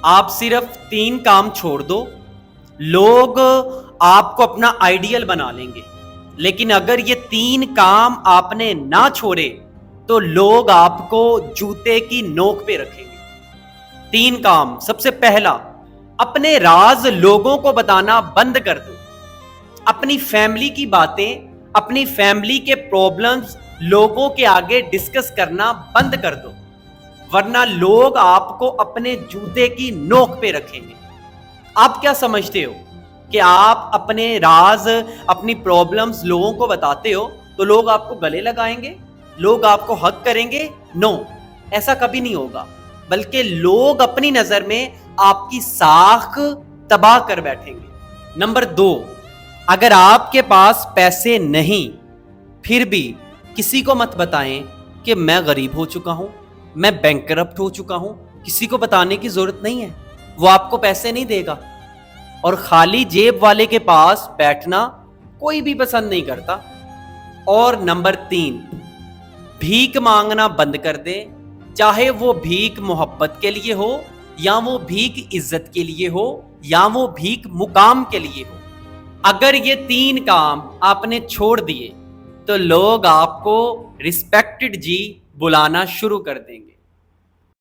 آپ صرف 3 کام چھوڑ دو، لوگ آپ کو اپنا آئیڈیل بنا لیں گے، لیکن اگر یہ 3 کام آپ نے نہ چھوڑے تو لوگ آپ کو جوتے کی نوک پہ رکھیں گے۔ 3 کام۔ سب سے پہلا، اپنے راز لوگوں کو بتانا بند کر دو۔ اپنی فیملی کی باتیں، اپنی فیملی کے پرابلمز لوگوں کے آگے ڈسکس کرنا بند کر دو، ورنہ لوگ آپ کو اپنے جوتے کی نوک پہ رکھیں گے۔ آپ کیا سمجھتے ہو کہ آپ اپنے راز، اپنی پرابلمز لوگوں کو بتاتے ہو تو لوگ آپ کو گلے لگائیں گے، لوگ آپ کو حق کریں گے؟ نو، ایسا کبھی نہیں ہوگا، بلکہ لوگ اپنی نظر میں آپ کی ساکھ تباہ کر بیٹھیں گے۔ نمبر 2، اگر آپ کے پاس پیسے نہیں پھر بھی کسی کو مت بتائیں کہ میں غریب ہو چکا ہوں، میں بینکرپٹ ہو چکا ہوں۔ کسی کو بتانے کی ضرورت نہیں ہے، وہ آپ کو پیسے نہیں دے گا، اور خالی جیب والے کے پاس بیٹھنا کوئی بھی پسند نہیں کرتا۔ اور نمبر 3، بھیک مانگنا بند کر دیں، چاہے وہ بھیک محبت کے لیے ہو، یا وہ بھیک عزت کے لیے ہو، یا وہ بھیک مقام کے لیے ہو۔ اگر یہ 3 کام آپ نے چھوڑ دیے تو لوگ آپ کو رسپیکٹڈ جی بلانا شروع کر دیں گے۔